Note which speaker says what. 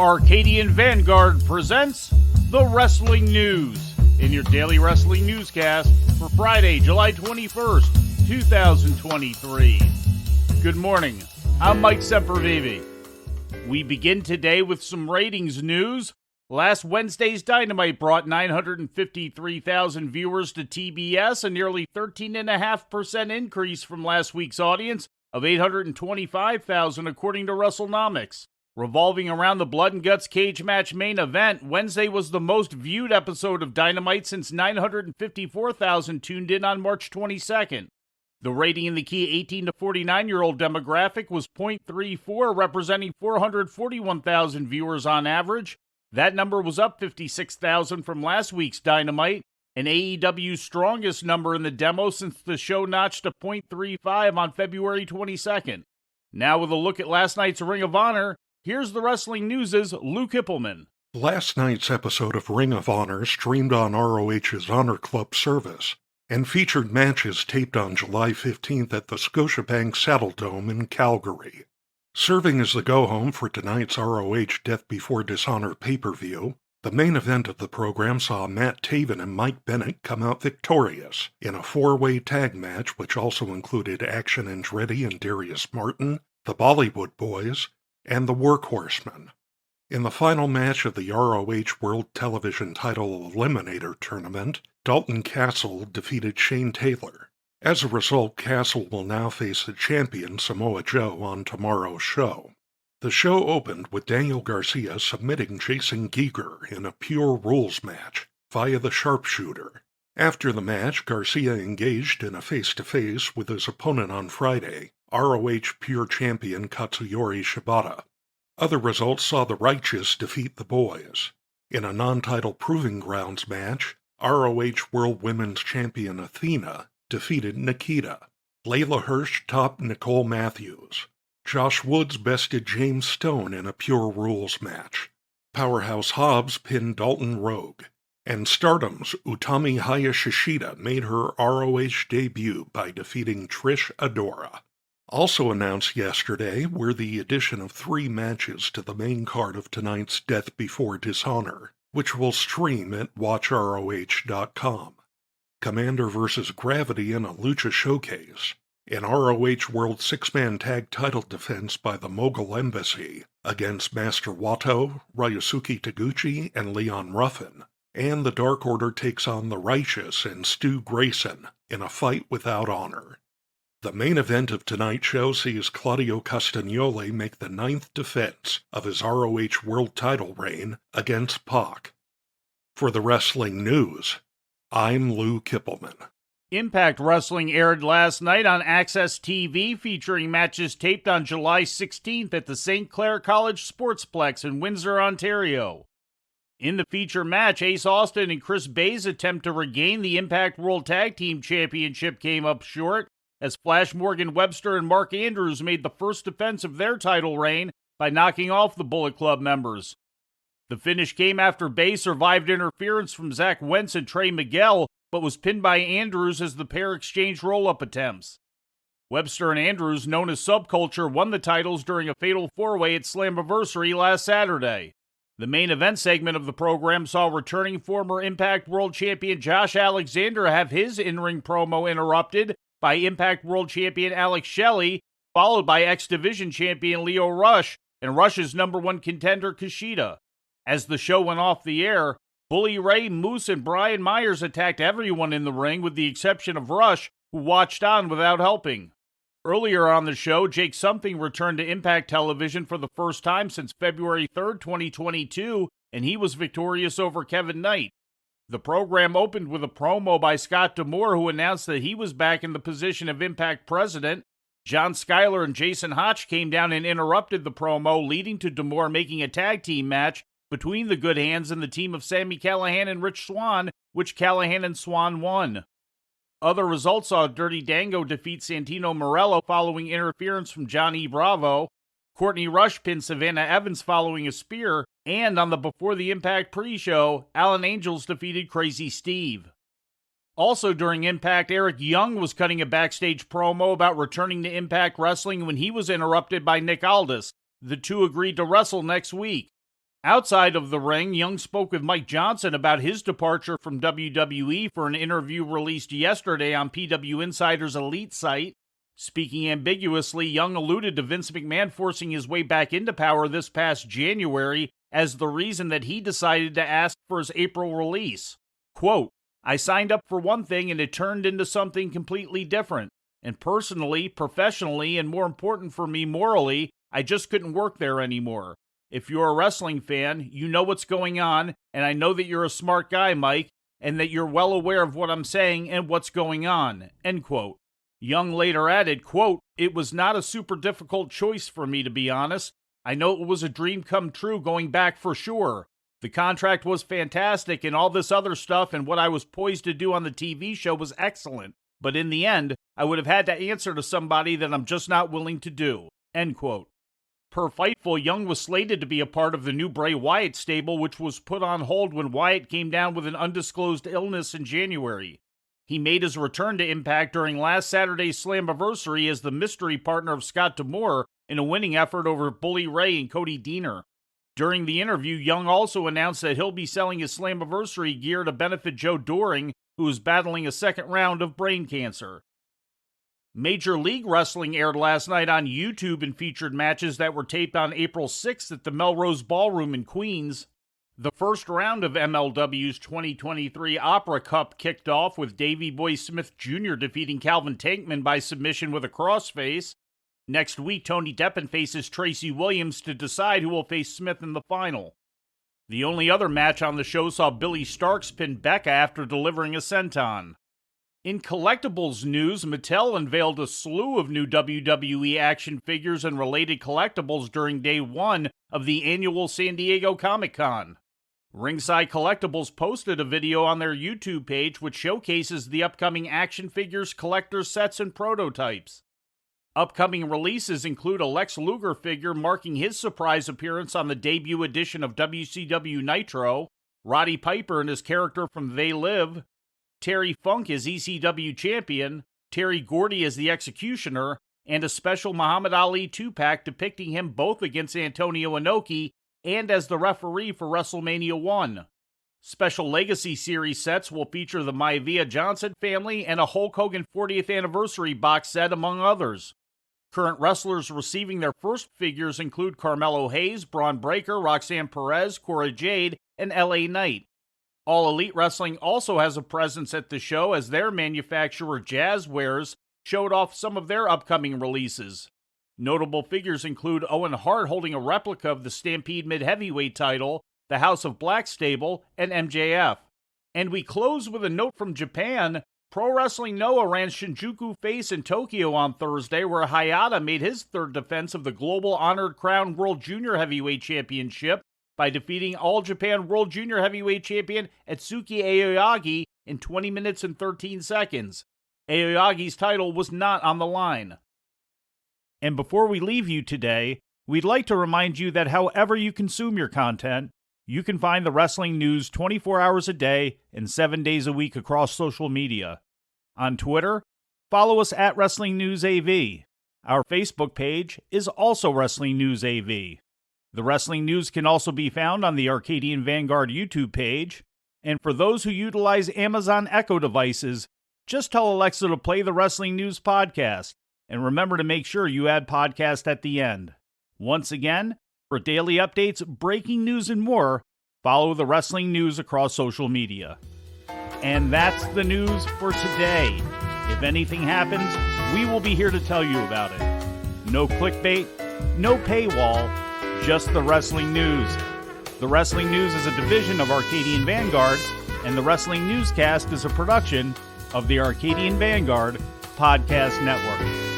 Speaker 1: Arcadian Vanguard presents the Wrestling News in your daily wrestling newscast for Friday, July 21st, 2023. Good morning. I'm Mike Sempervive. We begin today with some ratings news. Last Wednesday's Dynamite brought 953,000 viewers to TBS, a nearly 13.5% increase from last week's audience of 825,000 according to WrestleNomics. Revolving around the Blood and Guts cage match main event, Wednesday was the most viewed episode of Dynamite since 954,000 tuned in on March 22nd. The rating in the key 18 to 49-year-old demographic was .34, representing 441,000 viewers on average. That number was up 56,000 from last week's Dynamite, and AEW's strongest number in the demo since the show notched a .35 on February 22nd. Now with a look at last night's Ring of Honor, here's the Wrestling News' Lou Kipilman.
Speaker 2: Last night's episode of Ring of Honor streamed on ROH's Honor Club service and featured matches taped on July 15th at the Scotiabank Saddledome in Calgary. Serving as the go-home for tonight's ROH Death Before Dishonor pay-per-view, the main event of the program saw Matt Taven and Mike Bennett come out victorious in a four-way tag match which also included Action Andretti and Darius Martin, the Bollywood Boys, and the Workhorsemen. In the final match of the ROH World Television Title Eliminator Tournament, Dalton Castle defeated Shane Taylor. As a result, Castle will now face the champion Samoa Joe on tomorrow's show. The show opened with Daniel Garcia submitting Jason Giger in a Pure Rules match via the sharpshooter. After the match, Garcia engaged in a face-to-face with his opponent on Friday, ROH Pure Champion Katsuyori Shibata. Other results saw the Righteous defeat the Boys. In a non-title Proving Grounds match, ROH World Women's Champion Athena defeated Nikita. Layla Hirsch topped Nicole Matthews. Josh Woods bested James Stone in a Pure Rules match. Powerhouse Hobbs pinned Dalton Rogue. And Stardom's Utami Hayashishida made her ROH debut by defeating Trish Adora. Also announced yesterday were the addition of 3 matches to the main card of tonight's Death Before Dishonor, which will stream at WatchROH.com. Commander vs. Gravity in a Lucha Showcase, an ROH World 6-man tag title defense by the Mogul Embassy against Master Wato, Ryusuke Taguchi, and Leon Ruffin, and the Dark Order takes on the Righteous and Stu Grayson in a fight without honor. The main event of tonight's show sees Claudio Castagnoli make the 9th defense of his ROH World title reign against Pac. For the Wrestling News, I'm Lou Kipilman.
Speaker 1: Impact Wrestling aired last night on Access TV, featuring matches taped on July 16th at the St. Clair College Sportsplex in Windsor, Ontario. In the feature match, Ace Austin and Chris Bay's attempt to regain the Impact World Tag Team Championship came up short, as Flash Morgan Webster and Mark Andrews made the first defense of their title reign by knocking off the Bullet Club members. The finish came after Bay survived interference from Zach Wentz and Trey Miguel, but was pinned by Andrews as the pair exchanged roll-up attempts. Webster and Andrews, known as Subculture, won the titles during a fatal four-way at Slammiversary last Saturday. The main event segment of the program saw returning former Impact World Champion Josh Alexander have his in-ring promo interrupted by Impact World Champion Alex Shelley, followed by X-Division Champion Leo Rush and Rush's #1 contender Kushida. As the show went off the air, Bully Ray, Moose, and Brian Myers attacked everyone in the ring with the exception of Rush, who watched on without helping. Earlier on the show, Jake Something returned to Impact Television for the first time since February 3rd, 2022, and he was victorious over Kevin Knight. The program opened with a promo by Scott D'Amore, who announced that he was back in the position of Impact President. John Schuyler and Jason Hotch came down and interrupted the promo, leading to D'Amore making a tag team match between the Good Hands and the team of Sami Callihan and Rich Swann, which Callihan and Swann won. Other results saw Dirty Dango defeat Santino Morello following interference from Johnny Bravo. Courtney Rush pinned Savannah Evans following a spear, and on the Before the Impact pre-show, Alan Angels defeated Crazy Steve. Also during Impact, Eric Young was cutting a backstage promo about returning to Impact Wrestling when he was interrupted by Nick Aldis. The two agreed to wrestle next week. Outside of the ring, Young spoke with Mike Johnson about his departure from WWE for an interview released yesterday on PW Insider's Elite site. Speaking ambiguously, Young alluded to Vince McMahon forcing his way back into power this past January as the reason that he decided to ask for his April release. Quote, "I signed up for one thing and it turned into something completely different. And personally, professionally, and more important for me morally, I just couldn't work there anymore. If you're a wrestling fan, you know what's going on, and I know that you're a smart guy, Mike, and that you're well aware of what I'm saying and what's going on." End quote. Young later added, quote, "It was not a super difficult choice for me, to be honest. I know it was a dream come true going back for sure. The contract was fantastic and all this other stuff, and what I was poised to do on the TV show was excellent. But in the end, I would have had to answer to somebody that I'm just not willing to do." End quote. Per Fightful, Young was slated to be a part of the new Bray Wyatt stable, which was put on hold when Wyatt came down with an undisclosed illness in January. He made his return to Impact during last Saturday's Slammiversary as the mystery partner of Scott D'Amore in a winning effort over Bully Ray and Cody Deaner. During the interview, Young also announced that he'll be selling his Slammiversary gear to benefit Joe Doring, who is battling a second round of brain cancer. Major League Wrestling aired last night on YouTube and featured matches that were taped on April 6th at the Melrose Ballroom in Queens. The first round of MLW's 2023 Opera Cup kicked off with Davey Boy Smith Jr. defeating Calvin Tankman by submission with a crossface. Next week, Tony Deppen faces Tracy Williams to decide who will face Smith in the final. The only other match on the show saw Billy Starks pin Becca after delivering a senton. In collectibles news, Mattel unveiled a slew of new WWE action figures and related collectibles during day one of the annual San Diego Comic-Con. Ringside Collectibles posted a video on their YouTube page which showcases the upcoming action figures, collector's sets, and prototypes. Upcoming releases include a Lex Luger figure marking his surprise appearance on the debut edition of WCW Nitro, Roddy Piper and his character from They Live, Terry Funk as ECW champion, Terry Gordy as the Executioner, and a special Muhammad Ali 2-pack depicting him both against Antonio Inoki and as the referee for WrestleMania 1. Special Legacy Series sets will feature the Maivia Johnson family and a Hulk Hogan 40th Anniversary box set, among others. Current wrestlers receiving their first figures include Carmelo Hayes, Braun Breaker, Roxanne Perez, Cora Jade, and LA Knight. All Elite Wrestling also has a presence at the show as their manufacturer Jazzwares showed off some of their upcoming releases. Notable figures include Owen Hart holding a replica of the Stampede Mid-Heavyweight title, the House of Black stable, and MJF. And we close with a note from Japan. Pro Wrestling Noah ran Shinjuku Face in Tokyo on Thursday, where Hayata made his third defense of the Global Honored Crown World Junior Heavyweight Championship by defeating All Japan World Junior Heavyweight Champion Atsuki Aoyagi in 20 minutes and 13 seconds. Aoyagi's title was not on the line. And before we leave you today, we'd like to remind you that however you consume your content, you can find the wrestling news 24 hours a day and 7 days a week across social media. On Twitter, follow us at Wrestling News AV. Our Facebook page is also Wrestling News AV. The Wrestling News can also be found on the Arcadian Vanguard YouTube page. And for those who utilize Amazon Echo devices, just tell Alexa to play the Wrestling News podcast. And remember to make sure you add podcast at the end. Once again, for daily updates, breaking news, and more, follow the Wrestling News across social media. And that's the news for today. If anything happens, we will be here to tell you about it. No clickbait, no paywall, just the Wrestling News. The Wrestling News is a division of Arcadian Vanguard, and the Wrestling Newscast is a production of the Arcadian Vanguard Podcast Network.